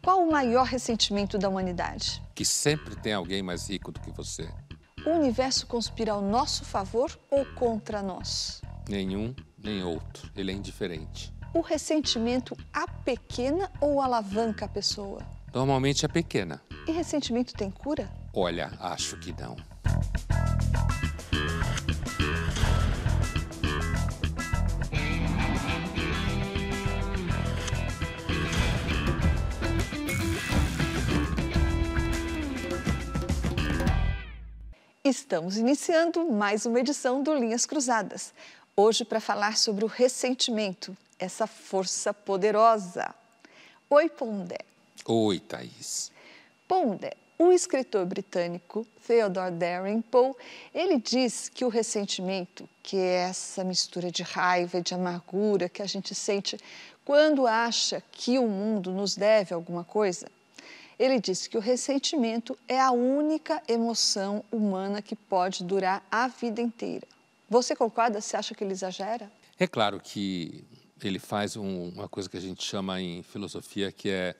Qual o maior ressentimento da humanidade? Que sempre tem alguém mais rico do que você. O universo conspira ao nosso favor ou contra nós? Nenhum, nem outro. Ele é indiferente. O ressentimento apequena ou alavanca a pessoa? Normalmente é pequena. E ressentimento tem cura? Olha, acho que não. Estamos iniciando mais uma edição do Linhas Cruzadas. Hoje para falar sobre o ressentimento, essa força poderosa. Oi, Pondé. Oi, Thaís. Pondé, o escritor britânico Theodore Dalrymple, ele diz que o ressentimento, que é essa mistura de raiva e de amargura que a gente sente quando acha que o mundo nos deve alguma coisa, ele diz que o ressentimento é a única emoção humana que pode durar a vida inteira. Você concorda? Você acha que ele exagera? É claro que ele faz uma coisa que a gente chama em filosofia que é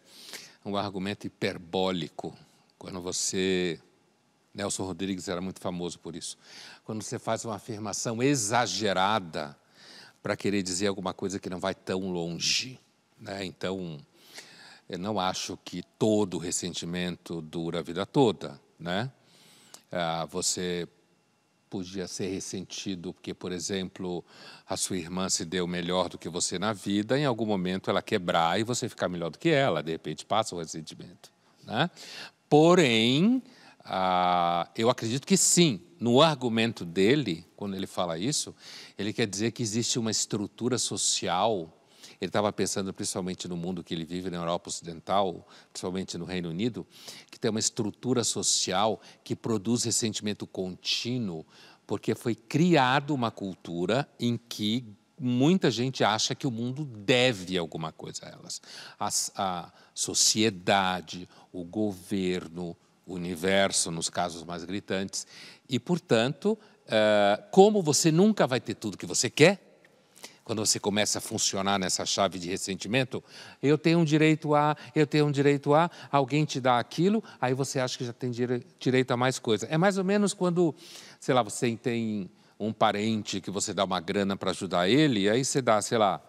um argumento hiperbólico. Quando você... Nelson Rodrigues era muito famoso por isso. Quando você faz uma afirmação exagerada para querer dizer alguma coisa que não vai tão longe, né? Então, eu não acho que todo ressentimento dura a vida toda, né? Você podia ser ressentido porque, por exemplo, a sua irmã se deu melhor do que você na vida, em algum momento ela quebrar e você ficar melhor do que ela, de repente passa o ressentimento, né? Porém, eu acredito que sim, no argumento dele, quando ele fala isso, ele quer dizer que existe uma estrutura social. Ele estava pensando principalmente no mundo que ele vive, na Europa Ocidental, principalmente no Reino Unido, que tem uma estrutura social que produz ressentimento contínuo, porque foi criada uma cultura em que muita gente acha que o mundo deve alguma coisa a elas. A sociedade, o governo, o universo, nos casos mais gritantes. E, portanto, como você nunca vai ter tudo que você quer, quando você começa a funcionar nessa chave de ressentimento, eu tenho um direito a, alguém te dá aquilo, aí você acha que já tem direito a mais coisa. É mais ou menos quando, sei lá, você tem um parente que você dá uma grana para ajudar ele, aí você dá, sei lá,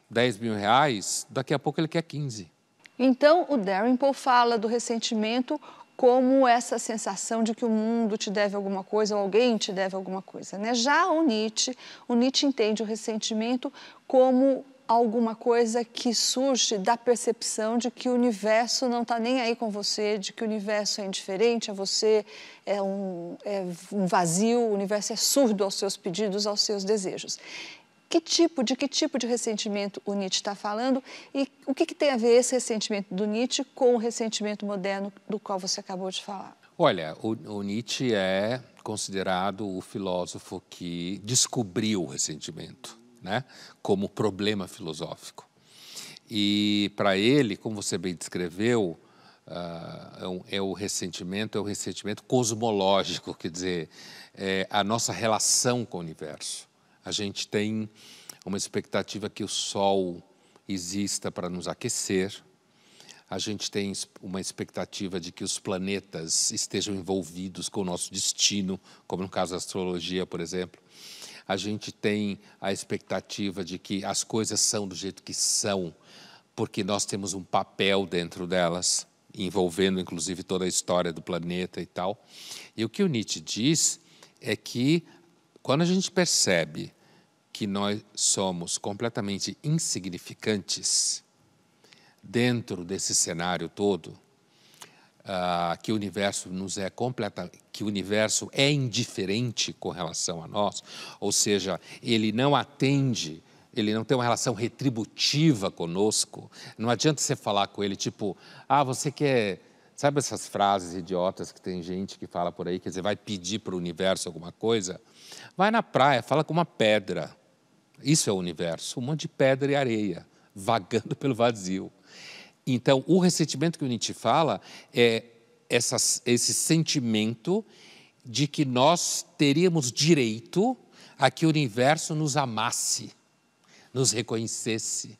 10 mil reais, daqui a pouco ele quer 15. Então, o Dalrymple fala do ressentimento como essa sensação de que o mundo te deve alguma coisa ou alguém te deve alguma coisa, né? Já o Nietzsche entende o ressentimento como alguma coisa que surge da percepção de que o universo não está nem aí com você, de que o universo é indiferente a você, é um vazio, o universo é surdo aos seus pedidos, aos seus desejos. De que tipo de ressentimento o Nietzsche está falando e o que tem a ver esse ressentimento do Nietzsche com o ressentimento moderno do qual você acabou de falar? Olha, o Nietzsche é considerado o filósofo que descobriu o ressentimento, né, como problema filosófico. E para ele, como você bem descreveu, o ressentimento cosmológico, quer dizer, é a nossa relação com o universo. A gente tem uma expectativa que o Sol exista para nos aquecer. A gente tem uma expectativa de que os planetas estejam envolvidos com o nosso destino, como no caso da astrologia, por exemplo. A gente tem a expectativa de que as coisas são do jeito que são, porque nós temos um papel dentro delas, envolvendo inclusive toda a história do planeta e tal. E o que o Nietzsche diz é que quando a gente percebe que nós somos completamente insignificantes dentro desse cenário todo, que o universo que o universo é indiferente com relação a nós, ou seja, ele não atende, ele não tem uma relação retributiva conosco. Não adianta você falar com ele tipo, você quer... Sabe essas frases idiotas que tem gente que fala por aí, quer dizer, vai pedir para o universo alguma coisa? Vai na praia, fala com uma pedra. Isso é o universo, um monte de pedra e areia, vagando pelo vazio. Então, o ressentimento que o Nietzsche fala é esse sentimento de que nós teríamos direito a que o universo nos amasse, nos reconhecesse.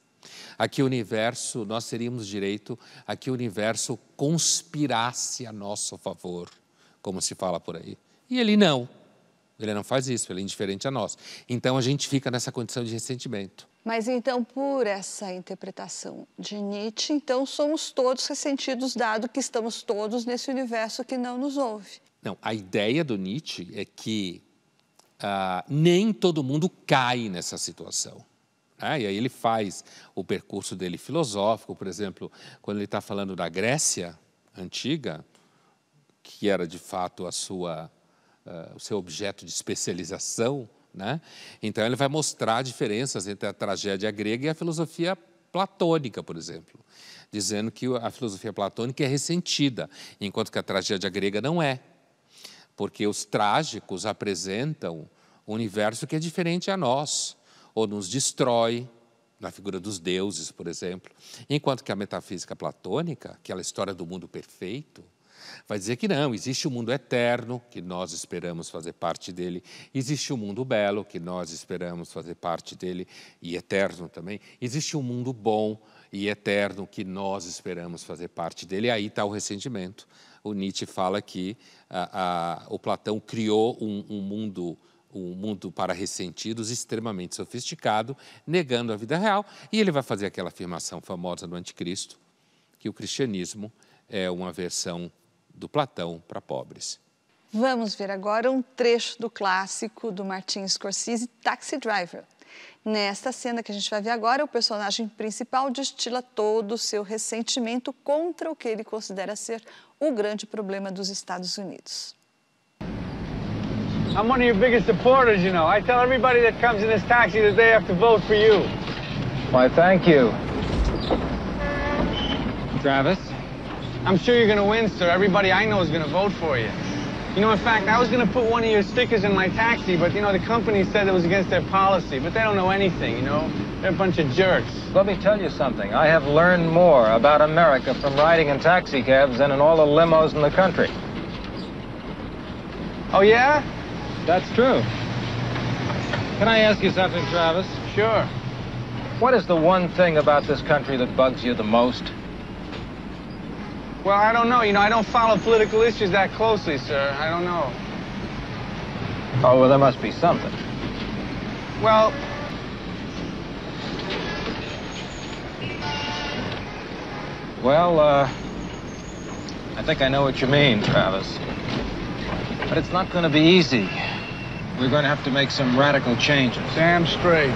a que o universo, nós teríamos direito a que o universo conspirasse a nosso favor, como se fala por aí. E ele não faz isso, ele é indiferente a nós. Então a gente fica nessa condição de ressentimento. Mas então, por essa interpretação de Nietzsche, então somos todos ressentidos, dado que estamos todos nesse universo que não nos ouve. Não, a ideia do Nietzsche é que nem todo mundo cai nessa situação. Né? E aí ele faz o percurso dele filosófico, por exemplo, quando ele está falando da Grécia antiga, que era de fato o seu objeto de especialização, né? Então ele vai mostrar diferenças entre a tragédia grega e a filosofia platônica, por exemplo, dizendo que a filosofia platônica é ressentida, enquanto que a tragédia grega não é, porque os trágicos apresentam um universo que é diferente a nós, ou nos destrói, na figura dos deuses, por exemplo, enquanto que a metafísica platônica, aquela história do mundo perfeito, vai dizer que não, existe o mundo eterno, que nós esperamos fazer parte dele, existe o mundo belo, que nós esperamos fazer parte dele, e eterno também, existe um mundo bom e eterno, que nós esperamos fazer parte dele, e aí está o ressentimento. O Nietzsche fala que o Platão criou um mundo para ressentidos extremamente sofisticado, negando a vida real, e ele vai fazer aquela afirmação famosa do Anticristo, que o cristianismo é uma versão do Platão para pobres. Vamos ver agora um trecho do clássico do Martin Scorsese, Taxi Driver. Nesta cena que a gente vai ver agora, o personagem principal destila todo o seu ressentimento contra o que ele considera ser o grande problema dos Estados Unidos. I'm one of your biggest supporters, you know. I tell everybody that comes in this taxi that they have to vote for you. Why, thank you. Travis? I'm sure you're going to win, sir. Everybody I know is going to vote for you. You know, in fact, I was going to put one of your stickers in my taxi, but, you know, the company said it was against their policy. But they don't know anything, you know. They're a bunch of jerks. Let me tell you something. I have learned more about America from riding in taxi cabs than in all the limos in the country. Oh, yeah? That's true. Can I ask you something, Travis? Sure. What is the one thing about this country that bugs you the most? Well, I don't know. You know, I don't follow political issues that closely, sir. I don't know. Oh, well, there must be something. Well, I think I know what you mean, Travis. But it's not going to be easy. We're going to have to make some radical changes. damn straight.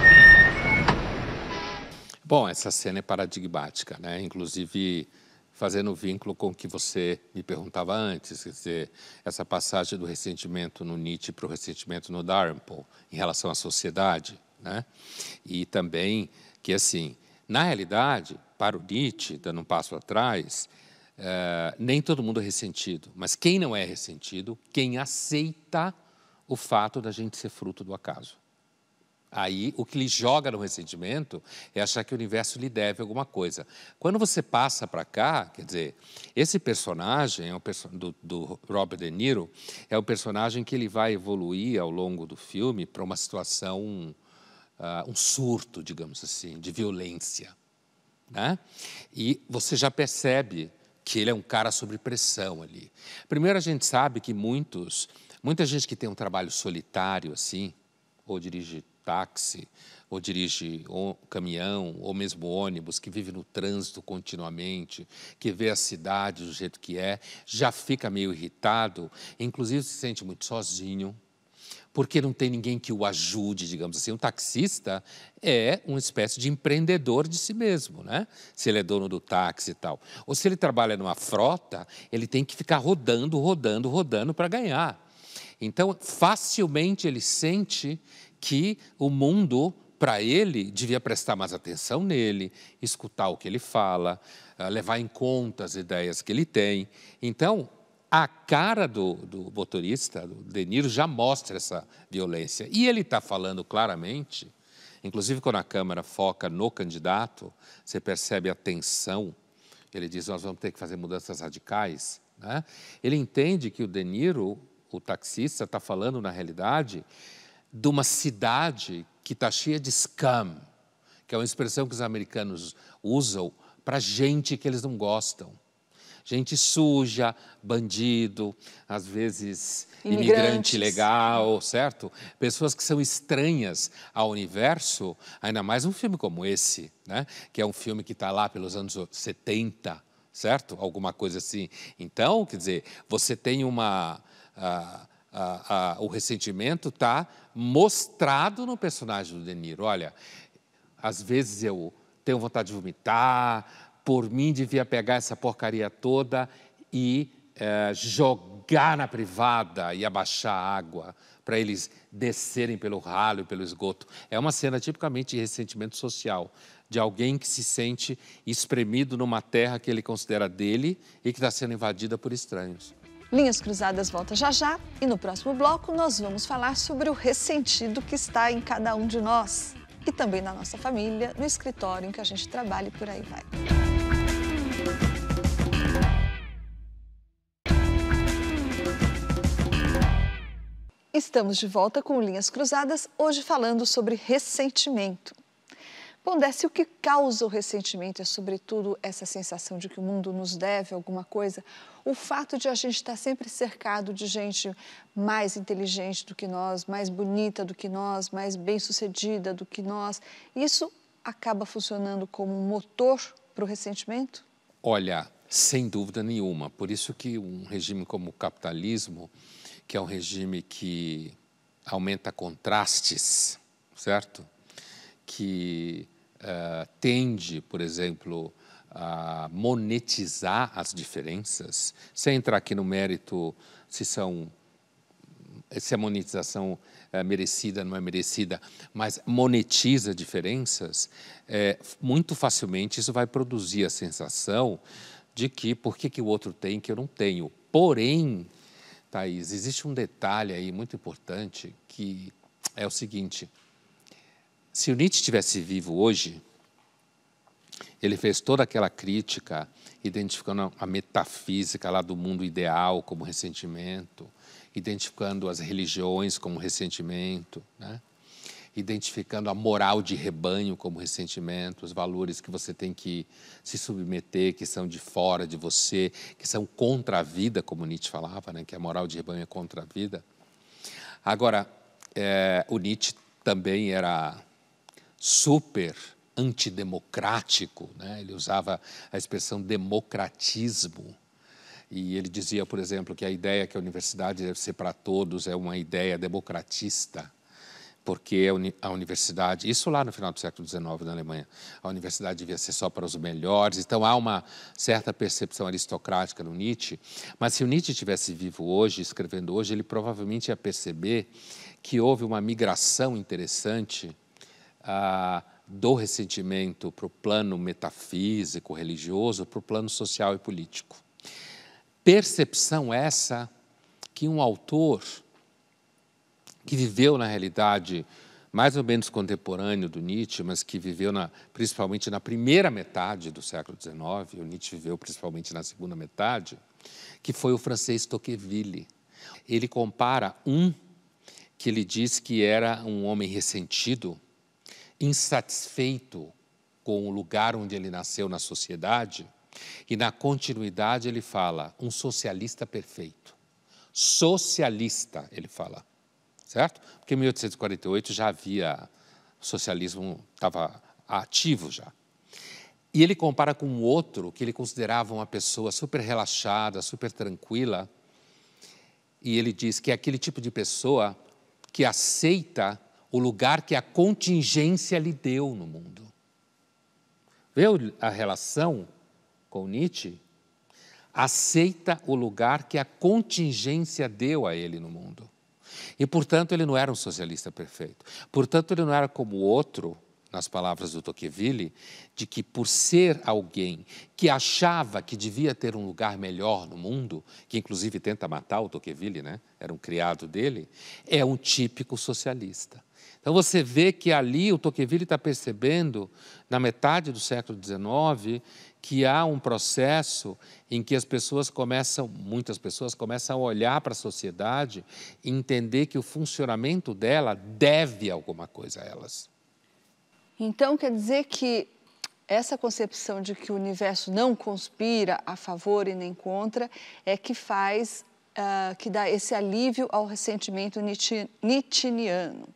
Bom, essa cena é paradigmática, né? Inclusive fazendo vínculo com o que você me perguntava antes, quer dizer, essa passagem do ressentimento no Nietzsche para o ressentimento no Dalrymple em relação à sociedade, né? E também que, assim, na realidade, para o Nietzsche, dando um passo atrás, nem todo mundo é ressentido, mas quem não é ressentido, quem aceita o fato da gente ser fruto do acaso. Aí, o que lhe joga no ressentimento é achar que o universo lhe deve alguma coisa. Quando você passa para cá, quer dizer, esse personagem do Robert De Niro é o personagem que ele vai evoluir ao longo do filme para uma situação, um surto, digamos assim, de violência, né? E você já percebe que ele é um cara sob pressão ali. Primeiro, a gente sabe que muita gente que tem um trabalho solitário, assim, ou dirige táxi, ou dirige caminhão, ou mesmo ônibus, que vive no trânsito continuamente, que vê a cidade do jeito que é, já fica meio irritado, inclusive se sente muito sozinho, porque não tem ninguém que o ajude, digamos assim. Um taxista é uma espécie de empreendedor de si mesmo, né? Se ele é dono do táxi e tal. Ou se ele trabalha numa frota, ele tem que ficar rodando para ganhar. Então, facilmente ele sente que o mundo, para ele, devia prestar mais atenção nele, escutar o que ele fala, levar em conta as ideias que ele tem. Então, a cara do motorista, do De Niro, já mostra essa violência. E ele está falando claramente, inclusive quando a câmera foca no candidato, você percebe a tensão. Ele diz, nós vamos ter que fazer mudanças radicais, né? Ele entende que o De Niro, o taxista, está falando, na realidade, de uma cidade que está cheia de scam, que é uma expressão que os americanos usam para gente que eles não gostam. Gente suja, bandido, às vezes imigrante ilegal, certo? Pessoas que são estranhas ao universo, ainda mais um filme como esse, né? Que é um filme que está lá pelos anos 70, certo? Alguma coisa assim. Então, quer dizer, você tem uma... o ressentimento está mostrado no personagem do De Niro. Olha, às vezes eu tenho vontade de vomitar, por mim devia pegar essa porcaria toda e jogar na privada e abaixar a água para eles descerem pelo ralo e pelo esgoto. É uma cena tipicamente de ressentimento social, de alguém que se sente espremido numa terra que ele considera dele e que está sendo invadida por estranhos. Linhas Cruzadas volta já já e no próximo bloco nós vamos falar sobre o ressentido que está em cada um de nós e também na nossa família, no escritório em que a gente trabalha e por aí vai. Estamos de volta com Linhas Cruzadas, hoje falando sobre ressentimento. Bom, Décio, o que causa o ressentimento é, sobretudo, essa sensação de que o mundo nos deve alguma coisa, o fato de a gente estar sempre cercado de gente mais inteligente do que nós, mais bonita do que nós, mais bem-sucedida do que nós. Isso acaba funcionando como um motor para o ressentimento? Olha, sem dúvida nenhuma. Por isso que um regime como o capitalismo, que é um regime que aumenta contrastes, certo? Que tende, por exemplo, a monetizar as diferenças, sem entrar aqui no mérito se a monetização é merecida, não é merecida, mas monetiza diferenças, muito facilmente isso vai produzir a sensação de que por que o outro tem que eu não tenho. Porém, Thaís, existe um detalhe aí muito importante que é o seguinte: se o Nietzsche estivesse vivo hoje, ele fez toda aquela crítica, identificando a metafísica lá do mundo ideal como ressentimento, identificando as religiões como ressentimento, né? Identificando a moral de rebanho como ressentimento, os valores que você tem que se submeter, que são de fora de você, que são contra a vida, como Nietzsche falava, né? Que a moral de rebanho é contra a vida. Agora, o Nietzsche também era super antidemocrático, né? Ele usava a expressão democratismo e ele dizia, por exemplo, que a ideia que a universidade deve ser para todos é uma ideia democratista, porque a universidade, isso lá no final do século XIX na Alemanha, a universidade devia ser só para os melhores, então há uma certa percepção aristocrática no Nietzsche, mas se o Nietzsche estivesse vivo hoje, escrevendo hoje, ele provavelmente ia perceber que houve uma migração interessante do ressentimento para o plano metafísico, religioso, para o plano social e político. Percepção essa que um autor que viveu, na realidade, mais ou menos contemporâneo do Nietzsche, mas que viveu principalmente na primeira metade do século XIX, o Nietzsche viveu principalmente na segunda metade, que foi o francês Tocqueville. Ele compara que ele diz que era um homem ressentido, insatisfeito com o lugar onde ele nasceu na sociedade, e na continuidade ele fala, um socialista perfeito. Socialista, ele fala, certo? Porque em 1848 já havia, o socialismo estava ativo já. E ele compara com um outro que ele considerava uma pessoa super relaxada, super tranquila, e ele diz que é aquele tipo de pessoa que aceita o lugar que a contingência lhe deu no mundo. Vê a relação com Nietzsche? Aceita o lugar que a contingência deu a ele no mundo. E, portanto, ele não era um socialista perfeito. Portanto, ele não era como o outro, nas palavras do Tocqueville, de que por ser alguém que achava que devia ter um lugar melhor no mundo, que inclusive tenta matar o Tocqueville, né? Era um criado dele, é um típico socialista. Então você vê que ali o Tocqueville está percebendo, na metade do século XIX, que há um processo em que muitas pessoas começam a olhar para a sociedade e entender que o funcionamento dela deve alguma coisa a elas. Então, quer dizer que essa concepção de que o universo não conspira a favor e nem contra é que faz, que dá esse alívio ao ressentimento nietzscheano.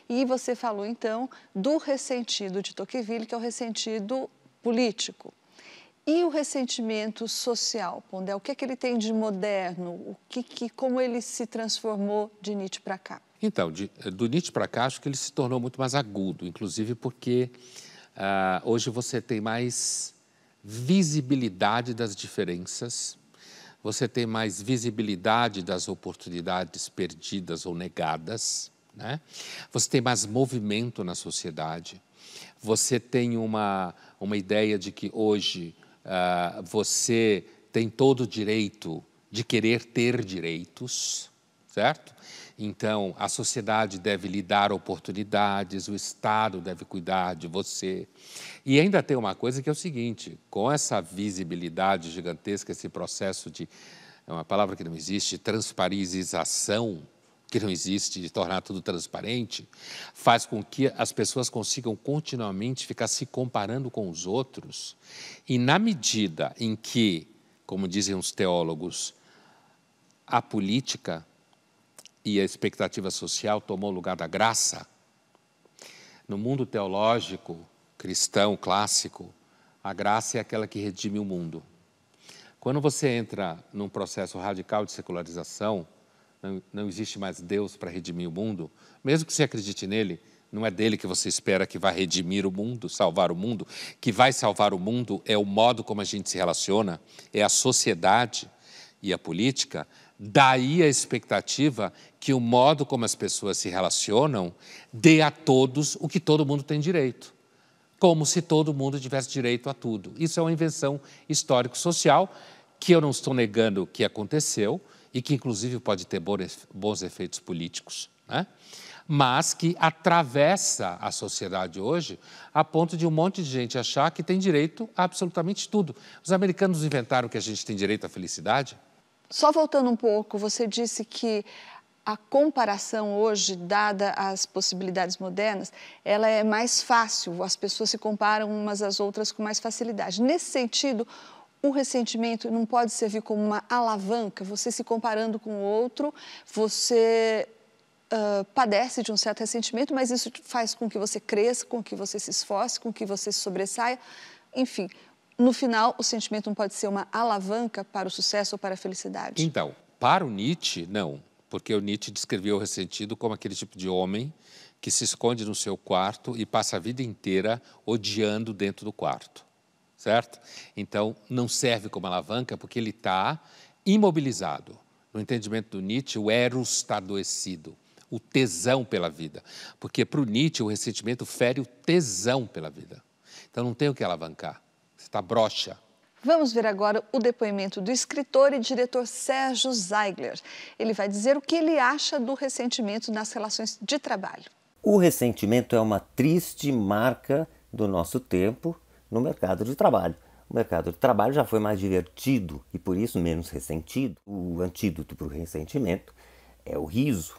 E você falou, então, do ressentido de Tocqueville, que é o ressentido político. E o ressentimento social, Pondé, o que é que ele tem de moderno? Como ele se transformou de Nietzsche para cá? Então, do Nietzsche para cá, acho que ele se tornou muito mais agudo, inclusive porque hoje você tem mais visibilidade das diferenças, você tem mais visibilidade das oportunidades perdidas ou negadas, né? Você tem mais movimento na sociedade, você tem uma ideia de que hoje você tem todo o direito de querer ter direitos, certo? Então, a sociedade deve lhe dar oportunidades, o Estado deve cuidar de você. E ainda tem uma coisa que é o seguinte, com essa visibilidade gigantesca, esse processo de, é uma palavra que não existe, transparisização, que não existe, de tornar tudo transparente, faz com que as pessoas consigam continuamente ficar se comparando com os outros. E na medida em que, como dizem os teólogos, a política e a expectativa social tomou o lugar da graça, no mundo teológico, cristão, clássico, a graça é aquela que redime o mundo. Quando você entra num processo radical de secularização, não existe mais Deus para redimir o mundo, mesmo que você acredite nele, não é dele que você espera que vai redimir o mundo, salvar o mundo. Que vai salvar o mundo é o modo como a gente se relaciona, é a sociedade e a política. Daí a expectativa que o modo como as pessoas se relacionam dê a todos o que todo mundo tem direito. Como se todo mundo tivesse direito a tudo. Isso é uma invenção histórico-social que eu não estou negando que aconteceu, e que, inclusive, pode ter bons efeitos políticos, né? Mas que atravessa a sociedade hoje a ponto de um monte de gente achar que tem direito a absolutamente tudo. Os americanos inventaram que a gente tem direito à felicidade? Só voltando um pouco, você disse que a comparação hoje, dada as possibilidades modernas, ela é mais fácil, as pessoas se comparam umas às outras com mais facilidade. Nesse sentido, o ressentimento não pode servir como uma alavanca, você se comparando com o outro, você padece de um certo ressentimento, mas isso faz com que você cresça, com que você se esforce, com que você se sobressaia. Enfim, no final, o sentimento não pode ser uma alavanca para o sucesso ou para a felicidade. Então, para o Nietzsche, não, porque o Nietzsche descreveu o ressentido como aquele tipo de homem que se esconde no seu quarto e passa a vida inteira odiando dentro do quarto. Certo? Então, não serve como alavanca porque ele está imobilizado. No entendimento do Nietzsche, o eros está adoecido, o tesão pela vida. Porque para o Nietzsche, o ressentimento fere o tesão pela vida. Então, não tem o que alavancar, você está broxa. Vamos ver agora o depoimento do escritor e diretor Sérgio Ziegler. Ele vai dizer o que ele acha do ressentimento nas relações de trabalho. O ressentimento é uma triste marca do nosso tempo, no mercado de trabalho. O mercado de trabalho já foi mais divertido e, por isso, menos ressentido. O antídoto para o ressentimento é o riso,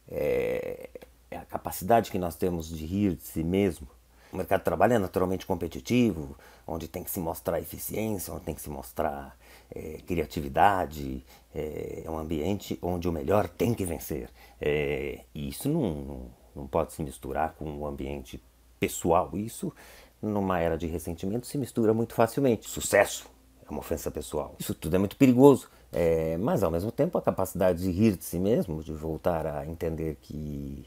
é a capacidade que nós temos de rir de si mesmo. O mercado de trabalho é naturalmente competitivo, onde tem que se mostrar eficiência, onde tem que se mostrar criatividade, é um ambiente onde o melhor tem que vencer. E isso não pode se misturar com o ambiente pessoal. Isso, numa era de ressentimento, se mistura muito facilmente. Sucesso é uma ofensa pessoal. Isso tudo é muito perigoso, mas ao mesmo tempo a capacidade de rir de si mesmo, de voltar a entender que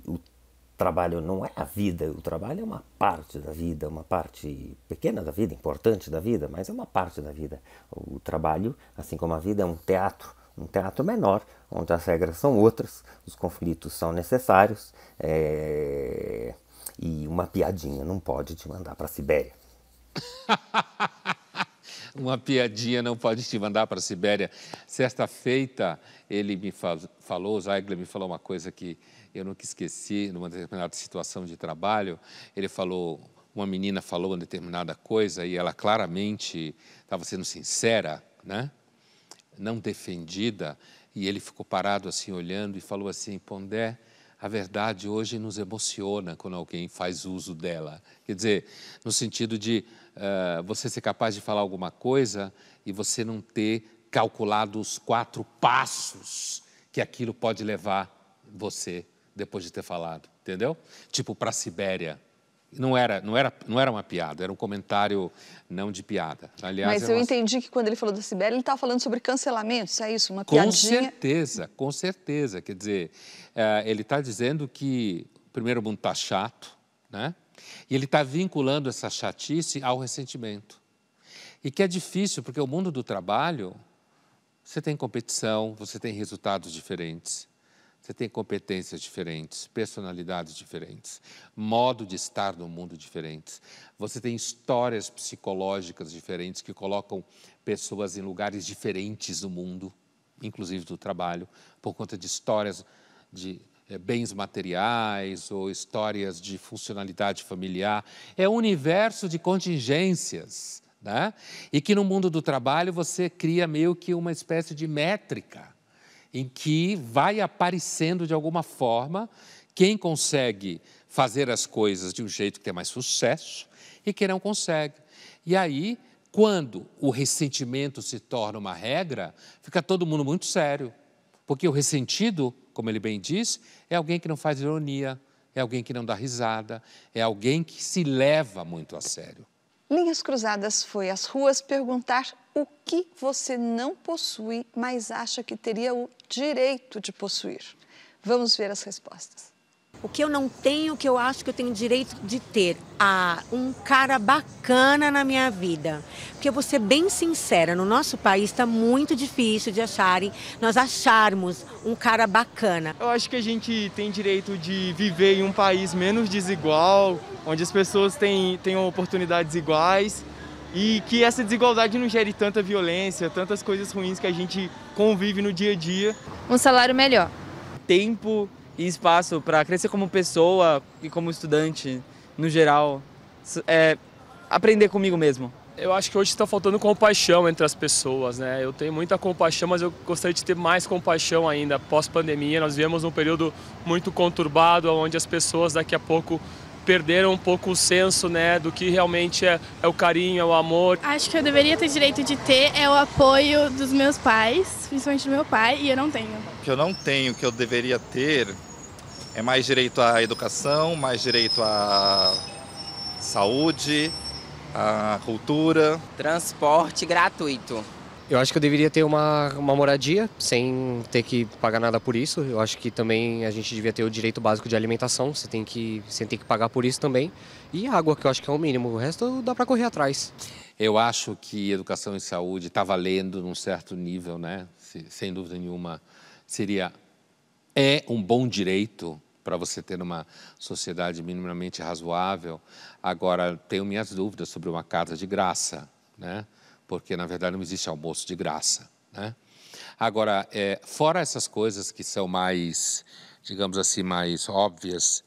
o trabalho não é a vida, o trabalho é uma parte da vida, uma parte pequena da vida, importante da vida, mas é uma parte da vida. O trabalho, assim como a vida, é um teatro menor, onde as regras são outras, os conflitos são necessários, e uma piadinha não pode te mandar para a Sibéria. Uma piadinha não pode te mandar para a Sibéria. Certa feita, ele me falou, o Ziegler me falou uma coisa que eu nunca esqueci, numa determinada situação de trabalho. Ele falou, uma menina falou uma determinada coisa e ela claramente estava sendo sincera, né? Não defendida, e ele ficou parado assim, olhando, e falou assim: Pondé, a verdade hoje nos emociona quando alguém faz uso dela. Quer dizer, no sentido de você ser capaz de falar alguma coisa e você não ter calculado os 4 passos que aquilo pode levar você depois de ter falado, entendeu? Tipo, para a Sibéria. Não era uma piada, era um comentário não de piada. Aliás, mas eu entendi que quando ele falou da Sibéria, ele estava falando sobre cancelamentos, é isso? Uma piadinha? Com certeza. Quer dizer, ele está dizendo que o primeiro mundo está chato, né? E ele está vinculando essa chatice ao ressentimento. E que é difícil, porque o mundo do trabalho, você tem competição, você tem resultados diferentes. Você tem competências diferentes, personalidades diferentes, modo de estar no mundo diferentes. Você tem histórias psicológicas diferentes que colocam pessoas em lugares diferentes do mundo, inclusive do trabalho, por conta de histórias de bens materiais ou histórias de funcionalidade familiar. É um universo de contingências, né? E que no mundo do trabalho você cria meio que uma espécie de métrica, em que vai aparecendo de alguma forma quem consegue fazer as coisas de um jeito que tem mais sucesso e quem não consegue. E aí, quando o ressentimento se torna uma regra, fica todo mundo muito sério. Porque o ressentido, como ele bem diz, é alguém que não faz ironia, é alguém que não dá risada, é alguém que se leva muito a sério. Linhas Cruzadas foi às ruas perguntar o que você não possui, mas acha que teria o direito de possuir. Vamos ver as respostas. O que eu não tenho, que eu acho que eu tenho direito de ter? Um cara bacana na minha vida. Porque eu vou ser bem sincera, no nosso país está muito difícil de nós acharmos um cara bacana. Eu acho que a gente tem direito de viver em um país menos desigual, onde as pessoas tenham oportunidades iguais e que essa desigualdade não gere tanta violência, tantas coisas ruins que a gente convive no dia a dia. Um salário melhor. Tempo e espaço para crescer como pessoa e como estudante, no geral, aprender comigo mesmo. Eu acho que hoje está faltando compaixão entre as pessoas, né? Eu tenho muita compaixão, mas eu gostaria de ter mais compaixão ainda. Pós-pandemia, nós vivemos um período muito conturbado, onde as pessoas daqui a pouco perderam um pouco o senso, né, do que realmente é o carinho, é o amor. Acho que eu deveria ter direito de ter o apoio dos meus pais, principalmente do meu pai, e eu não tenho. O que eu não tenho, que eu deveria ter, é mais direito à educação, mais direito à saúde, à cultura. Transporte gratuito. Eu acho que eu deveria ter uma moradia sem ter que pagar nada por isso. Eu acho que também a gente devia ter o direito básico de alimentação, você tem que pagar por isso também. E água, que eu acho que é o mínimo, o resto dá para correr atrás. Eu acho que educação e saúde está valendo num certo nível, né? Sem dúvida nenhuma, é um bom direito para você ter uma sociedade minimamente razoável. Agora, tenho minhas dúvidas sobre uma casa de graça, né? Porque, na verdade, não existe almoço de graça, né? Agora, fora essas coisas que são mais, digamos assim, mais óbvias,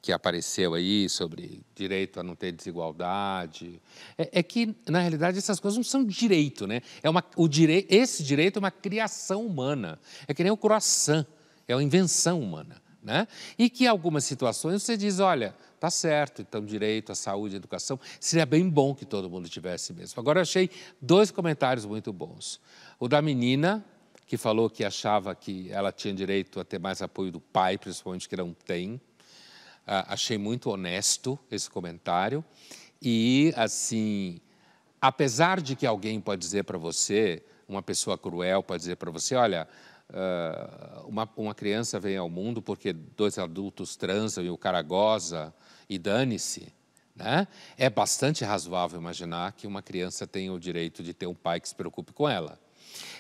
que apareceu aí, sobre direito a não ter desigualdade, é que, na realidade, essas coisas não são direito, né? Esse direito é uma criação humana, é que nem o croissant, é uma invenção humana, né? E que, em algumas situações, você diz, olha, tá certo, então direito à saúde e à educação, seria bem bom que todo mundo tivesse mesmo. Agora, eu achei 2 comentários muito bons. O da menina, que falou que achava que ela tinha direito a ter mais apoio do pai, principalmente que não tem. Achei muito honesto esse comentário. E, assim, apesar de que alguém pode dizer para você, uma pessoa cruel pode dizer para você, olha, uma criança vem ao mundo porque 2 adultos transam e o cara goza e dane-se, né? É bastante razoável imaginar que uma criança tenha o direito de ter um pai que se preocupe com ela.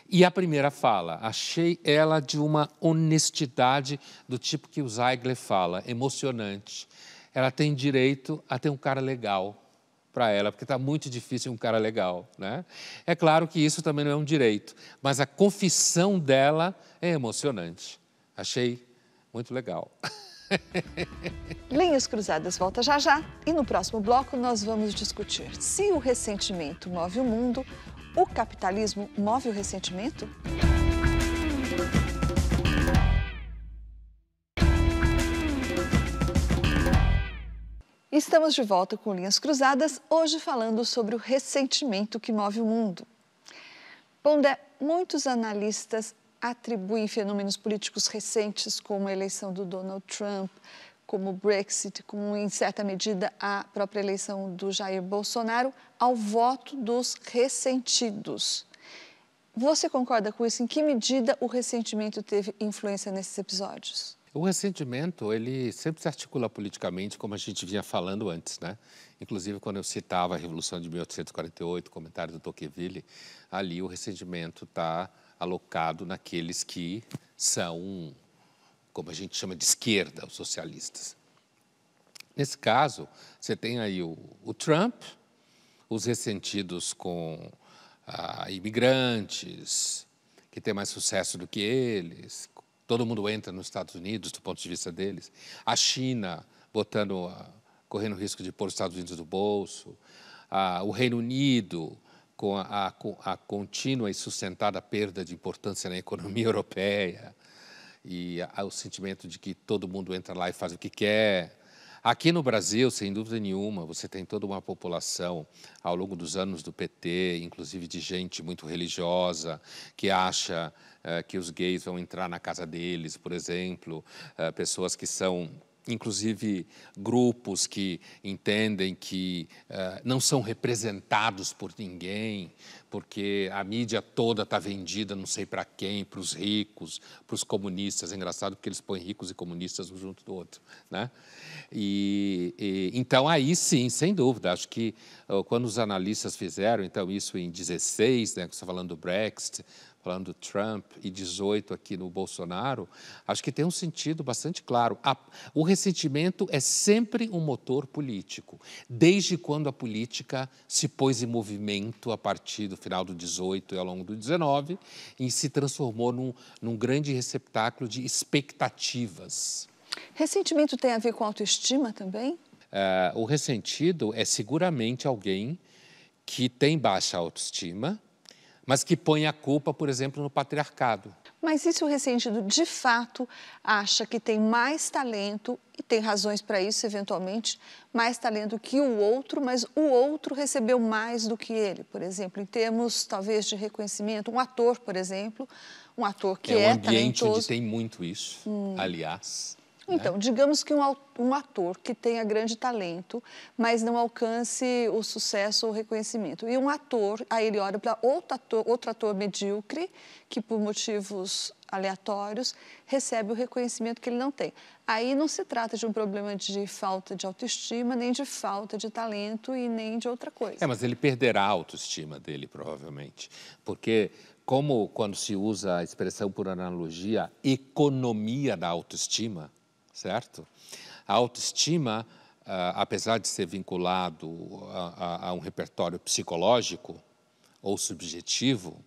E a primeira fala, achei ela de uma honestidade do tipo que o Zeigler fala, emocionante. Ela tem direito a ter um cara legal para ela, porque está muito difícil um cara legal, né? É claro que isso também não é um direito, mas a confissão dela é emocionante. Achei muito legal. Linhas Cruzadas volta já já e no próximo bloco nós vamos discutir se o ressentimento move o mundo, o capitalismo move o ressentimento? Estamos de volta com Linhas Cruzadas, hoje falando sobre o ressentimento que move o mundo. Pondé, muitos analistas atribuem fenômenos políticos recentes, como a eleição do Donald Trump, como o Brexit, como em certa medida a própria eleição do Jair Bolsonaro, ao voto dos ressentidos. Você concorda com isso? Em que medida o ressentimento teve influência nesses episódios? O ressentimento, ele sempre se articula politicamente, como a gente vinha falando antes, né? Inclusive, quando eu citava a Revolução de 1848, o comentário do Tocqueville, ali o ressentimento está alocado naqueles que são, como a gente chama de esquerda, os socialistas. Nesse caso, você tem aí o Trump, os ressentidos com imigrantes, que têm mais sucesso do que eles. Todo mundo entra nos Estados Unidos, do ponto de vista deles. A China correndo o risco de pôr os Estados Unidos do bolso. O Reino Unido, com a contínua e sustentada perda de importância na economia europeia. E o sentimento de que todo mundo entra lá e faz o que quer. Aqui no Brasil, sem dúvida nenhuma, você tem toda uma população, ao longo dos anos do PT, inclusive de gente muito religiosa, que acha que os gays vão entrar na casa deles, por exemplo, pessoas que são, inclusive, grupos que entendem que não são representados por ninguém, porque a mídia toda está vendida não sei para quem, para os ricos, para os comunistas. É engraçado porque eles põem ricos e comunistas um junto do outro, né? Então, aí sim, sem dúvida, acho que quando os analistas fizeram, então, isso em 16, né, que você está falando do Brexit, falando do Trump, e 18 aqui no Bolsonaro, acho que tem um sentido bastante claro. O ressentimento é sempre um motor político, desde quando a política se pôs em movimento a partir do final do 18 e ao longo do 19, e se transformou num grande receptáculo de expectativas. Ressentimento tem a ver com autoestima também? O ressentido é seguramente alguém que tem baixa autoestima, mas que põe a culpa, por exemplo, no patriarcado. Mas e se o ressentido, de fato, acha que tem mais talento, e tem razões para isso, eventualmente, mais talento que o outro, mas o outro recebeu mais do que ele, por exemplo, em termos, talvez, de reconhecimento? Um ator, por exemplo, um ator que é talentoso. É um ambiente onde tem muito isso, aliás. Então, digamos que um ator que tenha grande talento, mas não alcance o sucesso ou o reconhecimento. E um ator, aí ele olha para outro ator medíocre, que por motivos aleatórios recebe o reconhecimento que ele não tem. Aí não se trata de um problema de falta de autoestima, nem de falta de talento e nem de outra coisa. Mas ele perderá a autoestima dele, provavelmente. Porque, como quando se usa a expressão por analogia, economia da autoestima, certo? A autoestima, apesar de ser vinculado a um repertório psicológico ou subjetivo,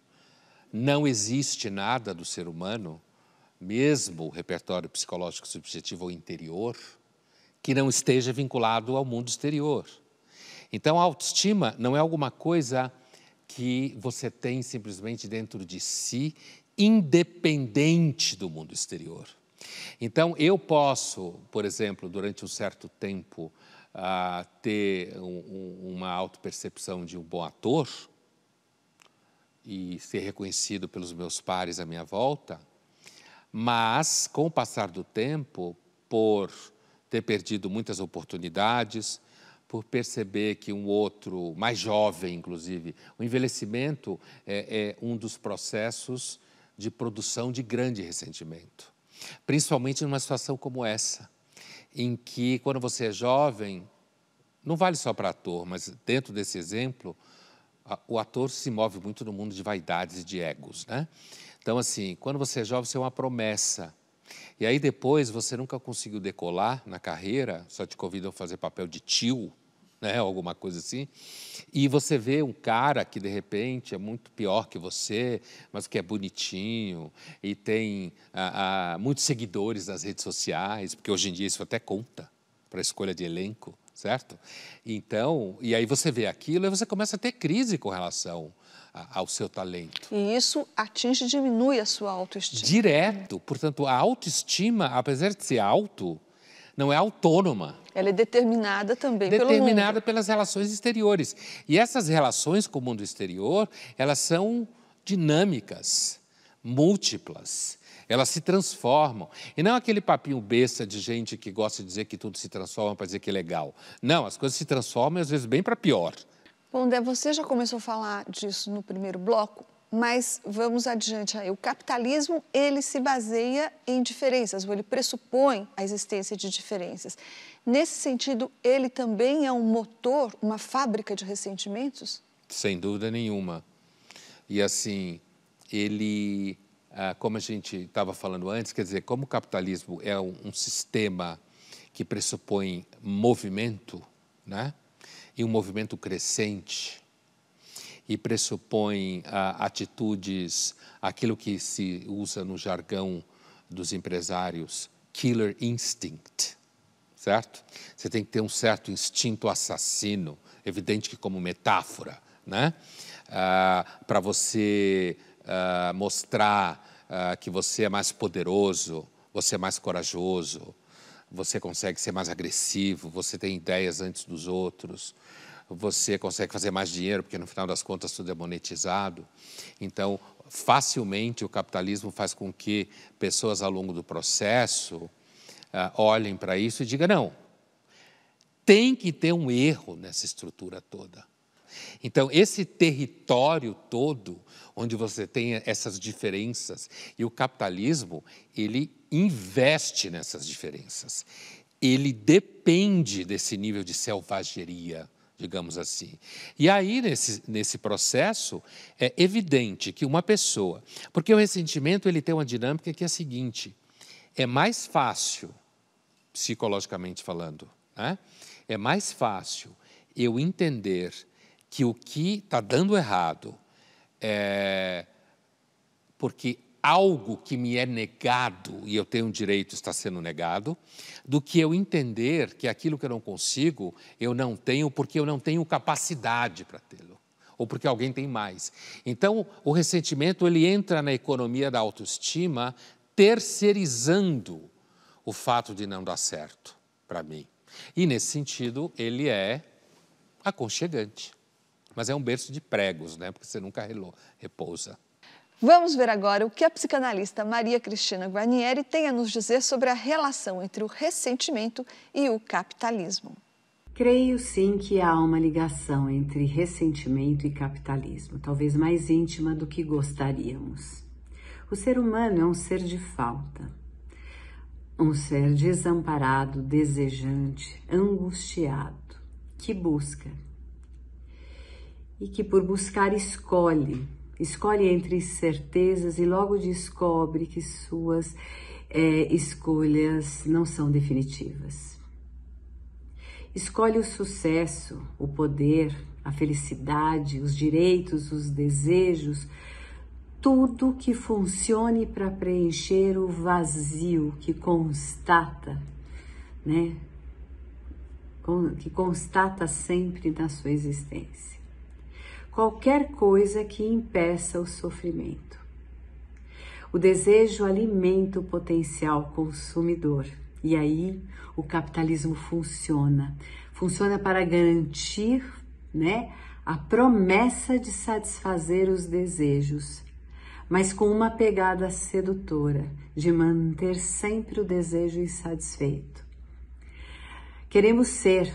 não existe nada do ser humano, mesmo o repertório psicológico subjetivo ou interior, que não esteja vinculado ao mundo exterior. Então, a autoestima não é alguma coisa que você tem simplesmente dentro de si, independente do mundo exterior. Então, eu posso, por exemplo, durante um certo tempo, ter uma autopercepção de um bom ator e ser reconhecido pelos meus pares à minha volta, mas, com o passar do tempo, por ter perdido muitas oportunidades, por perceber que um outro, mais jovem, inclusive, o envelhecimento é um dos processos de produção de grande ressentimento. Principalmente numa situação como essa, em que, quando você é jovem, não vale só para ator, mas dentro desse exemplo, o ator se move muito no mundo de vaidades e de egos, né? Então, assim, quando você é jovem, você é uma promessa. E aí, depois, você nunca conseguiu decolar na carreira, só te convidam a fazer papel de tio, né, alguma coisa assim, e você vê um cara que, de repente, é muito pior que você, mas que é bonitinho e tem muitos seguidores nas redes sociais, porque hoje em dia isso até conta para a escolha de elenco, certo? Então, e aí você vê aquilo e você começa a ter crise com relação ao seu talento. E isso atinge e diminui a sua autoestima. Direto. Portanto, a autoestima, apesar de ser alto, não é autônoma. Ela é determinada também pelo mundo. Determinada pelas relações exteriores. E essas relações com o mundo exterior, elas são dinâmicas, múltiplas. Elas se transformam. E não aquele papinho besta de gente que gosta de dizer que tudo se transforma para dizer que é legal. Não, as coisas se transformam e às vezes bem para pior. Bom, Dé, você já começou a falar disso no primeiro bloco, mas vamos adiante aí. O capitalismo, ele se baseia em diferenças, ou ele pressupõe a existência de diferenças. Nesse sentido, ele também é um motor, uma fábrica de ressentimentos? Sem dúvida nenhuma. E assim, ele, como a gente estava falando antes, quer dizer, como o capitalismo é um sistema que pressupõe movimento, né? E um movimento crescente, e pressupõe atitudes, aquilo que se usa no jargão dos empresários, killer instinct, certo? Você tem que ter um certo instinto assassino, evidente que como metáfora, né? Para você mostrar que você é mais poderoso, você é mais corajoso, você consegue ser mais agressivo, você tem ideias antes dos outros, você consegue fazer mais dinheiro, porque no final das contas tudo é monetizado. Então, facilmente o capitalismo faz com que pessoas ao longo do processo olhem para isso e digam, não, tem que ter um erro nessa estrutura toda. Então, esse território todo, onde você tem essas diferenças, e o capitalismo, ele investe nessas diferenças. Ele depende desse nível de selvageria, digamos assim. E aí, nesse processo, é evidente que uma pessoa... Porque o ressentimento ele tem uma dinâmica que é a seguinte, é mais fácil, psicologicamente falando, né? É mais fácil eu entender que o que está dando errado é porque algo que me é negado, e eu tenho um direito, está sendo negado, do que eu entender que aquilo que eu não consigo, eu não tenho porque eu não tenho capacidade para tê-lo, ou porque alguém tem mais. Então, o ressentimento, ele entra na economia da autoestima, terceirizando o fato de não dar certo para mim. E, nesse sentido, ele é aconchegante. Mas é um berço de pregos, né? Porque você nunca repousa. Vamos ver agora o que a psicanalista Maria Cristina Guarnieri tem a nos dizer sobre a relação entre o ressentimento e o capitalismo. Creio sim que há uma ligação entre ressentimento e capitalismo, talvez mais íntima do que gostaríamos. O ser humano é um ser de falta, um ser desamparado, desejante, angustiado, que busca. E que por buscar escolhe entre certezas e logo descobre que suas escolhas não são definitivas. Escolhe o sucesso, o poder, a felicidade, os direitos, os desejos, tudo que funcione para preencher o vazio que constata, né? Que constata sempre na sua existência. Qualquer coisa que impeça o sofrimento. O desejo alimenta o potencial consumidor. E aí o capitalismo funciona. Funciona para garantir, né, a promessa de satisfazer os desejos, mas com uma pegada sedutora, de manter sempre o desejo insatisfeito. Queremos ser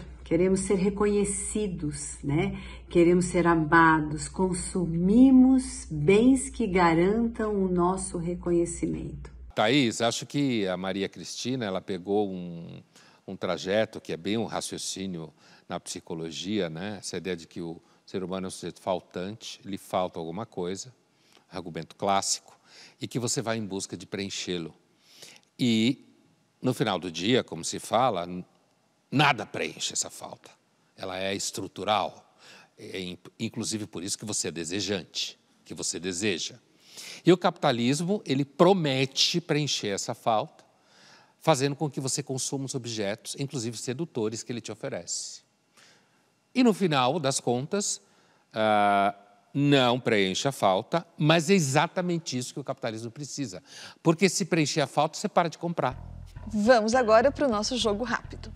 reconhecidos, né? Queremos ser amados, consumimos bens que garantam o nosso reconhecimento. Thaís, acho que a Maria Cristina, ela pegou um trajeto que é bem um raciocínio na psicologia, né? Essa ideia de que o ser humano é um sujeito faltante, lhe falta alguma coisa, argumento clássico, e que você vai em busca de preenchê-lo. E, no final do dia, como se fala, nada preenche essa falta. Ela é estrutural. É inclusive por isso que você é desejante, que você deseja. E o capitalismo, ele promete preencher essa falta, fazendo com que você consuma os objetos, inclusive sedutores, que ele te oferece. E no final das contas, não preenche a falta, mas é exatamente isso que o capitalismo precisa. Porque se preencher a falta, você para de comprar. Vamos agora para o nosso jogo rápido.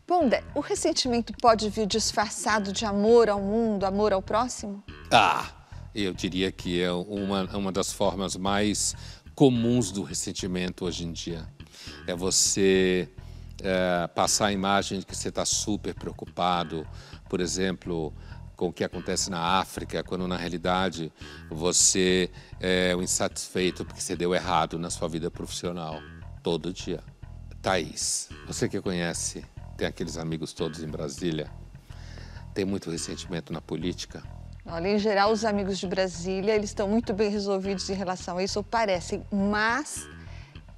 Pondé, o ressentimento pode vir disfarçado de amor ao mundo, amor ao próximo? Eu diria que é uma das formas mais comuns do ressentimento hoje em dia. É você passar a imagem de que você está super preocupado, por exemplo, com o que acontece na África, quando na realidade você é um insatisfeito porque você deu errado na sua vida profissional, todo dia. Thaís, você que conhece, tem aqueles amigos todos em Brasília, tem muito ressentimento na política? Olha, em geral, os amigos de Brasília, eles estão muito bem resolvidos em relação a isso, ou parecem, mas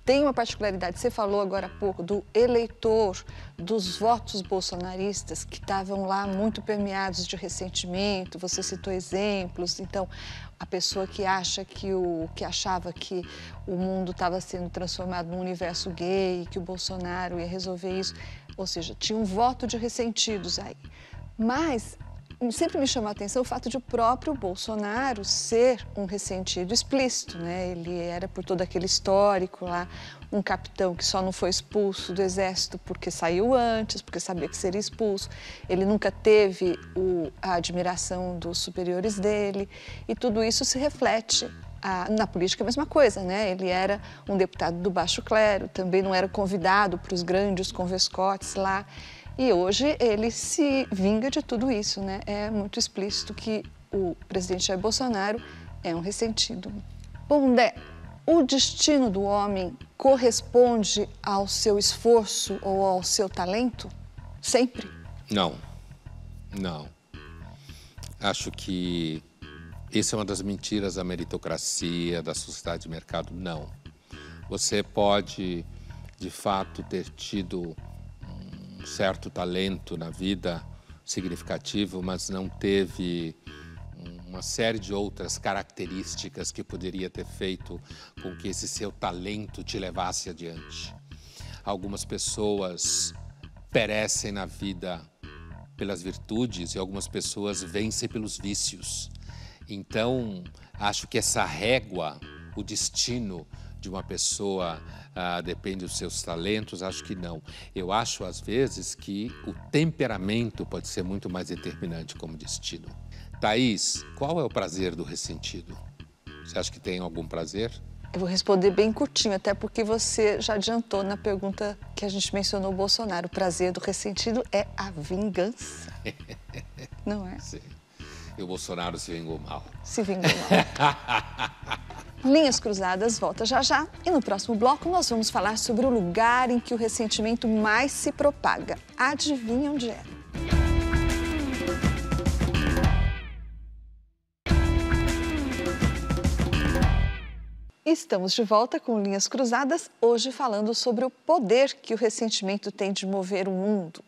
tem uma particularidade. Você falou agora há pouco do eleitor, dos votos bolsonaristas que estavam lá muito permeados de ressentimento, você citou exemplos. Então, a pessoa que achava que o mundo estava sendo transformado num universo gay, que o Bolsonaro ia resolver isso, ou seja, tinha um voto de ressentidos aí. Mas sempre me chamou a atenção o fato de o próprio Bolsonaro ser um ressentido explícito, né? Ele era, por todo aquele histórico lá, um capitão que só não foi expulso do exército porque saiu antes, porque sabia que seria expulso. Ele nunca teve a admiração dos superiores dele e tudo isso se reflete. Na política é a mesma coisa, né? Ele era um deputado do baixo clero, também não era convidado para os grandes convescotes lá. E hoje ele se vinga de tudo isso, né? É muito explícito que o presidente Jair Bolsonaro é um ressentido. Pondé, o destino do homem corresponde ao seu esforço ou ao seu talento? Sempre? Não. Acho que isso é uma das mentiras da meritocracia, da sociedade de mercado. Não. Você pode, de fato, ter tido um certo talento na vida significativo, mas não teve uma série de outras características que poderia ter feito com que esse seu talento te levasse adiante. Algumas pessoas perecem na vida pelas virtudes e algumas pessoas vencem pelos vícios. Então, acho que essa régua, o destino de uma pessoa depende dos seus talentos, acho que não. Eu acho, às vezes, que o temperamento pode ser muito mais determinante como destino. Thaís, qual é o prazer do ressentido? Você acha que tem algum prazer? Eu vou responder bem curtinho, até porque você já adiantou na pergunta que a gente mencionou o Bolsonaro. O prazer do ressentido é a vingança. Não é? Sim. E o Bolsonaro se vingou mal. Se vingou mal. Linhas Cruzadas volta já já. E no próximo bloco nós vamos falar sobre o lugar em que o ressentimento mais se propaga. Adivinha onde é? Estamos de volta com Linhas Cruzadas, hoje falando sobre o poder que o ressentimento tem de mover o mundo.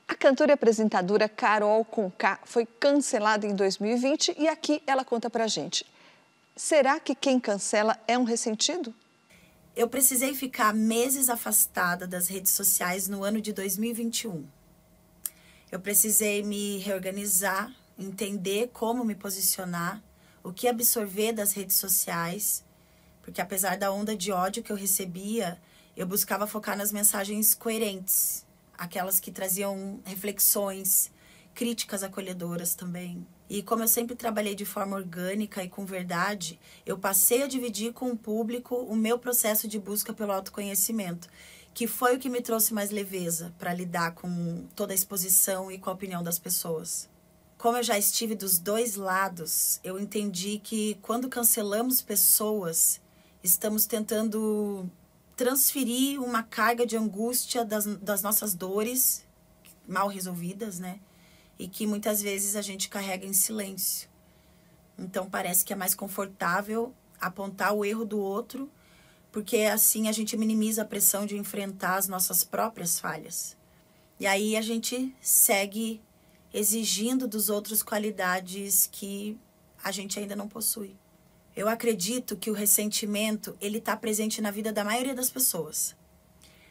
A cantora e apresentadora Carol Conká foi cancelada em 2020 e aqui ela conta pra gente. Será que quem cancela é um ressentido? Eu precisei ficar meses afastada das redes sociais no ano de 2021. Eu precisei me reorganizar, entender como me posicionar, o que absorver das redes sociais, porque apesar da onda de ódio que eu recebia, eu buscava focar nas mensagens coerentes, aquelas que traziam reflexões, críticas acolhedoras também. E como eu sempre trabalhei de forma orgânica e com verdade, eu passei a dividir com o público o meu processo de busca pelo autoconhecimento, que foi o que me trouxe mais leveza para lidar com toda a exposição e com a opinião das pessoas. Como eu já estive dos dois lados, eu entendi que quando cancelamos pessoas, estamos tentando transferir uma carga de angústia das nossas dores mal resolvidas, né? E que muitas vezes a gente carrega em silêncio. Então parece que é mais confortável apontar o erro do outro, porque assim a gente minimiza a pressão de enfrentar as nossas próprias falhas. E aí a gente segue exigindo dos outros qualidades que a gente ainda não possui. Eu acredito que o ressentimento, ele está presente na vida da maioria das pessoas.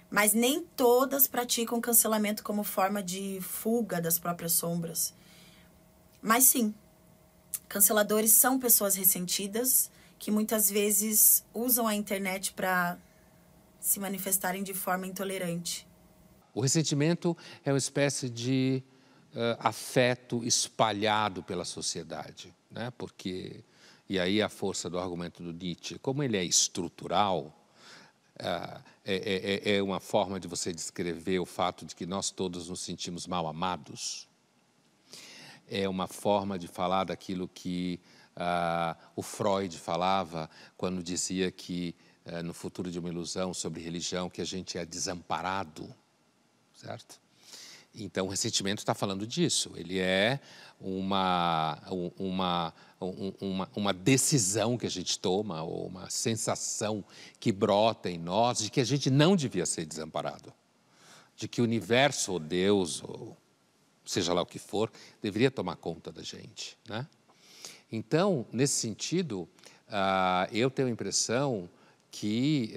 Mas nem todas praticam cancelamento como forma de fuga das próprias sombras. Mas sim, canceladores são pessoas ressentidas que muitas vezes usam a internet para se manifestarem de forma intolerante. O ressentimento é uma espécie de afeto espalhado pela sociedade, né? Porque, e aí a força do argumento do Nietzsche, como ele é estrutural, é uma forma de você descrever o fato de que nós todos nos sentimos mal amados. É uma forma de falar daquilo que o Freud falava quando dizia que, no Futuro de uma Ilusão, sobre religião, que a gente é desamparado, certo? Então, o ressentimento está falando disso. Ele é uma decisão que a gente toma, ou uma sensação que brota em nós de que a gente não devia ser desamparado. De que o universo, ou Deus, ou seja lá o que for, deveria tomar conta da gente, né? Então, nesse sentido, eu tenho a impressão que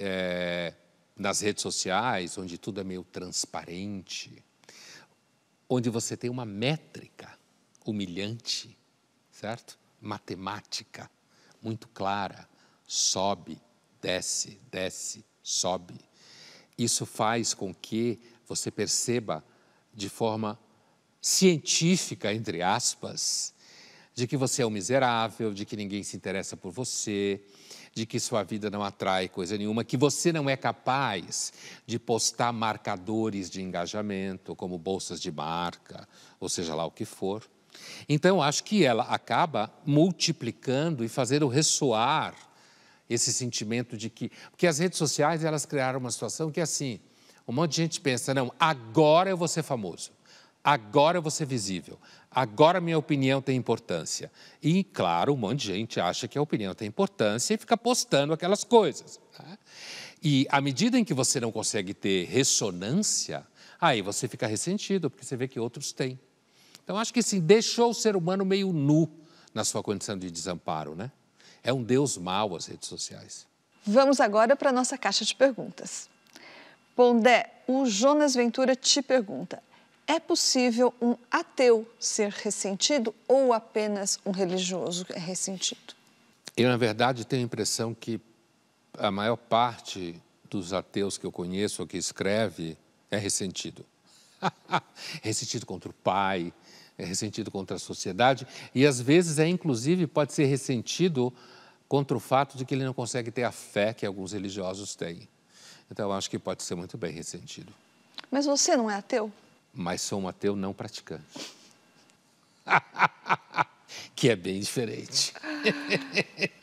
nas redes sociais, onde tudo é meio transparente, onde você tem uma métrica humilhante, certo? Matemática muito clara, sobe, desce, desce, sobe. Isso faz com que você perceba de forma científica, entre aspas, de que você é um miserável, de que ninguém se interessa por você, de que sua vida não atrai coisa nenhuma, que você não é capaz de postar marcadores de engajamento, como bolsas de marca, ou seja lá o que for. Então, acho que ela acaba multiplicando e fazendo ressoar esse sentimento de que... Porque as redes sociais, elas criaram uma situação que é assim, um monte de gente pensa, não, agora eu vou ser famoso, agora eu vou ser visível, agora minha opinião tem importância. E, claro, um monte de gente acha que a opinião tem importância e fica postando aquelas coisas, né? E, à medida em que você não consegue ter ressonância, aí você fica ressentido, porque você vê que outros têm. Então, acho que, assim, deixou o ser humano meio nu na sua condição de desamparo, né? É um Deus mau as redes sociais. Vamos agora para a nossa caixa de perguntas. Pondé, o Jonas Ventura te pergunta: é possível um ateu ser ressentido ou apenas um religioso é ressentido? Eu, na verdade, tenho a impressão que a maior parte dos ateus que eu conheço ou que escreve é ressentido. Ressentido contra o pai, é ressentido contra a sociedade e, às vezes, inclusive, pode ser ressentido contra o fato de que ele não consegue ter a fé que alguns religiosos têm. Então, eu acho que pode ser muito bem ressentido. Mas você não é ateu? Mas sou um ateu não praticante. Que é bem diferente.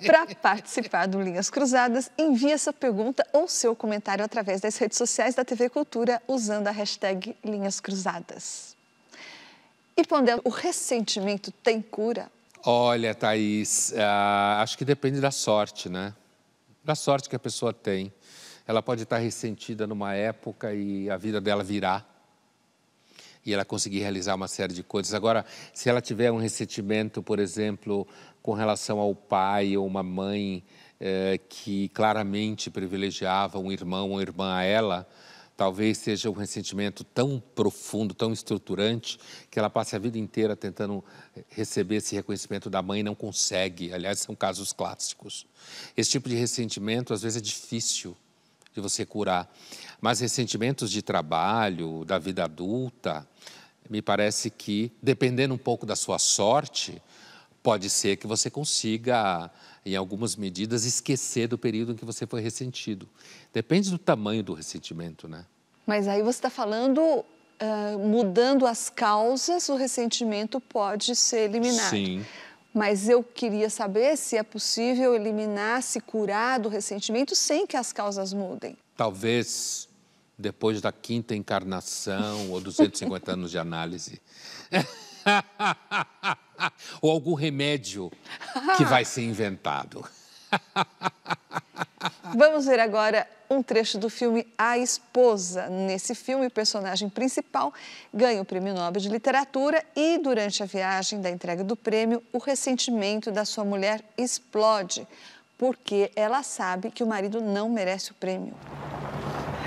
Para participar do Linhas Cruzadas, envie essa pergunta ou seu comentário através das redes sociais da TV Cultura usando a hashtag Linhas Cruzadas. E, Pondé, o ressentimento tem cura? Olha, Thaís, acho que depende da sorte, né? Da sorte que a pessoa tem. Ela pode estar ressentida numa época e a vida dela virar. E ela conseguir realizar uma série de coisas. Agora, se ela tiver um ressentimento, por exemplo, com relação ao pai ou uma mãe que claramente privilegiava um irmão ou uma irmã a ela, talvez seja um ressentimento tão profundo, tão estruturante, que ela passe a vida inteira tentando receber esse reconhecimento da mãe e não consegue. Aliás, são casos clássicos. Esse tipo de ressentimento, às vezes, é difícil de você curar. Mas ressentimentos de trabalho, da vida adulta, me parece que, dependendo um pouco da sua sorte, pode ser que você consiga, em algumas medidas, esquecer do período em que você foi ressentido. Depende do tamanho do ressentimento, né? Mas aí você está falando, mudando as causas, o ressentimento pode ser eliminado. Sim. Mas eu queria saber se é possível eliminar, se curar do ressentimento sem que as causas mudem. Talvez depois da 5ª encarnação ou 250 anos de análise. Ou algum remédio que vai ser inventado. Vamos ver agora um trecho do filme A Esposa. Nesse filme, o personagem principal ganha o Prêmio Nobel de Literatura e, durante a viagem da entrega do prêmio, o ressentimento da sua mulher explode, porque ela sabe que o marido não merece o prêmio.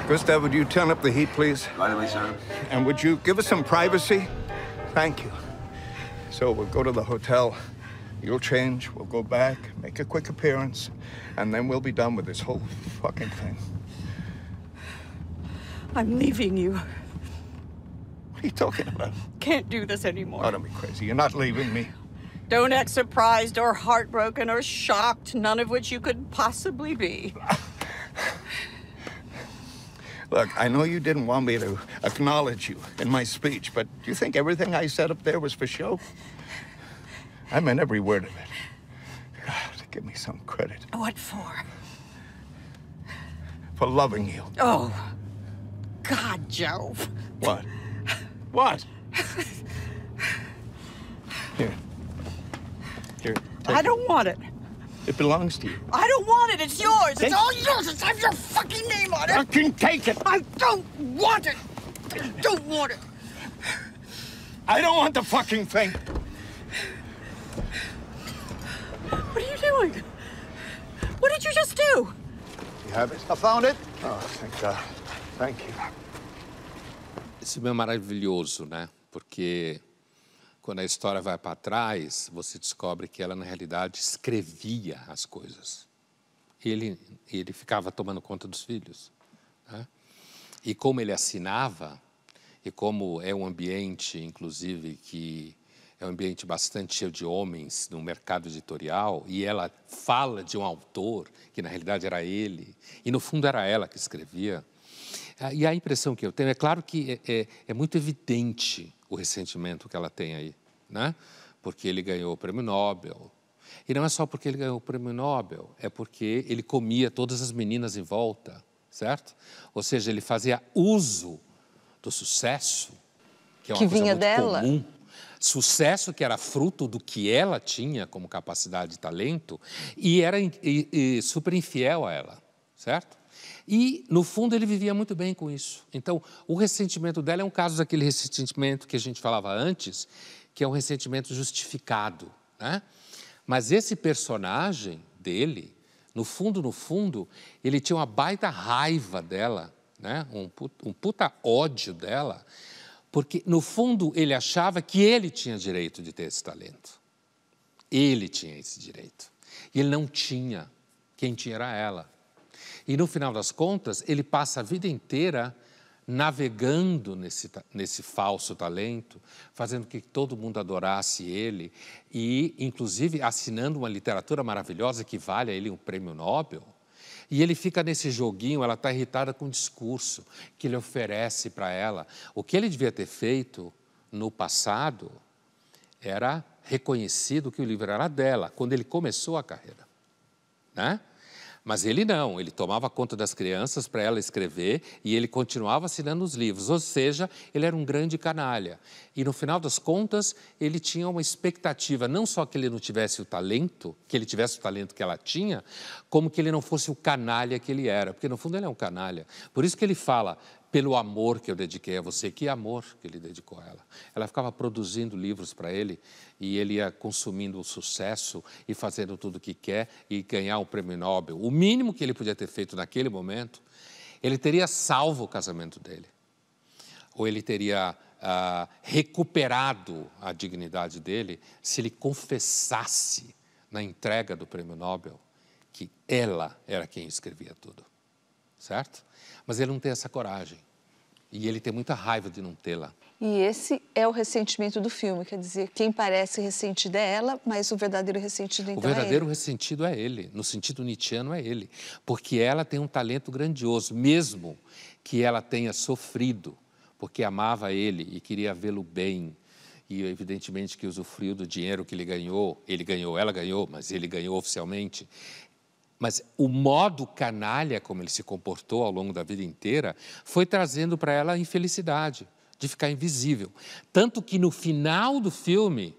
Gustav, would you turn up the heat, please? Right away, sir. And would you give us some privacy? Thank you. So we'll go to the hotel. You'll change, we'll go back, make a quick appearance, and then we'll be done with this whole fucking thing. I'm leaving you. What are you talking about? Can't do this anymore. Oh, don't be crazy. You're not leaving me. Don't act surprised or heartbroken or shocked, none of which you could possibly be. Look, I know you didn't want me to acknowledge you in my speech, but do you think everything I said up there was for show? I meant every word of it. Give me some credit. What for? For loving you. Oh, God, Jove. What? What? Here. Here. I don't want it. It belongs to you. I don't want it. It's yours. Take- It's all yours. It's have your fucking name on it. I can take it. I don't want it. I don't want it. I don't want the fucking thing. What are you doing? What did you just do? You have it? I found it. Oh, thank God. Thank you. Esse filme é maravilhoso, né? Porque quando a história vai para trás, você descobre que ela, na realidade, escrevia as coisas. Ele ficava tomando conta dos filhos, né? E como ele assinava, e como é um ambiente, inclusive, que é um ambiente bastante cheio de homens no mercado editorial, e ela fala de um autor, que na realidade era ele, e no fundo era ela que escrevia. E a impressão que eu tenho, é claro que é muito evidente o ressentimento que ela tem aí, né? Porque ele ganhou o prêmio Nobel. E não é só porque ele ganhou o prêmio Nobel, é porque ele comia todas as meninas em volta, certo? Ou seja, ele fazia uso do sucesso, que é uma coisa vinha muito dela. comum. Sucesso que era fruto do que ela tinha como capacidade e talento, e era super infiel a ela, certo? E, no fundo, ele vivia muito bem com isso. Então, o ressentimento dela é um caso daquele ressentimento que a gente falava antes, que é um ressentimento justificado, né? Mas esse personagem dele, no fundo, ele tinha uma baita raiva dela, né? Um puta ódio dela, porque, no fundo, ele achava que ele tinha direito de ter esse talento. Ele tinha esse direito. E ele não tinha. Quem tinha era ela. E, no final das contas, ele passa a vida inteira navegando nesse falso talento, fazendo que todo mundo adorasse ele e, inclusive, assinando uma literatura maravilhosa que vale a ele um prêmio Nobel. E ele fica nesse joguinho, ela está irritada com o discurso que ele oferece para ela. O que ele devia ter feito no passado era reconhecido que o livro era dela, quando ele começou a carreira, né? Mas ele não, ele tomava conta das crianças para ela escrever e ele continuava assinando os livros, ou seja, ele era um grande canalha. E no final das contas, ele tinha uma expectativa, não só que ele não tivesse o talento, que ele tivesse o talento que ela tinha, como que ele não fosse o canalha que ele era, porque no fundo ele é um canalha. Por isso que ele fala, pelo amor que eu dediquei a você, que amor que ele dedicou a ela. Ela ficava produzindo livros para ele e ele ia consumindo o sucesso e fazendo tudo o que quer e ganhar um prêmio Nobel. O mínimo que ele podia ter feito naquele momento, ele teria salvo o casamento dele. Ou ele teria recuperado a dignidade dele se ele confessasse na entrega do prêmio Nobel que ela era quem escrevia tudo, certo? Mas ele não tem essa coragem e ele tem muita raiva de não tê-la. E esse é o ressentimento do filme, quer dizer, quem parece ressentido é ela, mas o verdadeiro ressentido então O verdadeiro é ele. ressentido é ele, no sentido nietzschiano é ele, porque ela tem um talento grandioso, mesmo que ela tenha sofrido, porque amava ele e queria vê-lo bem. E, evidentemente, que usufruiu do dinheiro que ele ganhou, ela ganhou, mas ele ganhou oficialmente. Mas o modo canalha como ele se comportou ao longo da vida inteira foi trazendo para ela a infelicidade de ficar invisível. Tanto que no final do filme,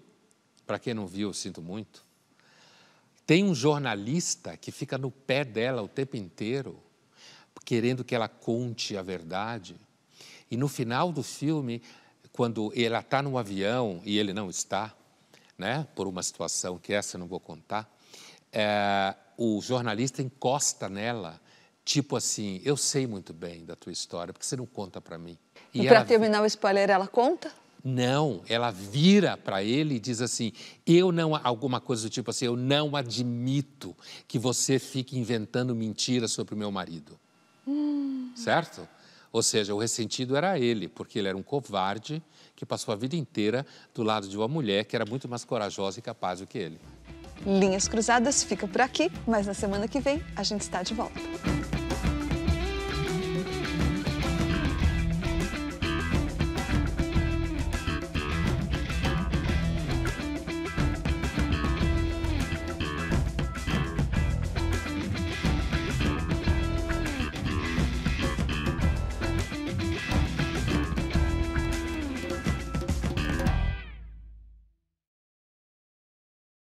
para quem não viu, eu sinto muito, tem um jornalista que fica no pé dela o tempo inteiro, querendo que ela conte a verdade. E no final do filme, quando ela está no avião e ele não está, né, por uma situação que essa eu não vou contar, o jornalista encosta nela, tipo assim, eu sei muito bem da tua história, porque você não conta para mim. E para terminar o spoiler, ela conta? Não, ela vira para ele e diz assim, alguma coisa do tipo assim, eu não admito que você fique inventando mentiras sobre o meu marido. Certo? Ou seja, o ressentido era ele, porque ele era um covarde que passou a vida inteira do lado de uma mulher que era muito mais corajosa e capaz do que ele. Linhas Cruzadas fica por aqui, mas na semana que vem a gente está de volta.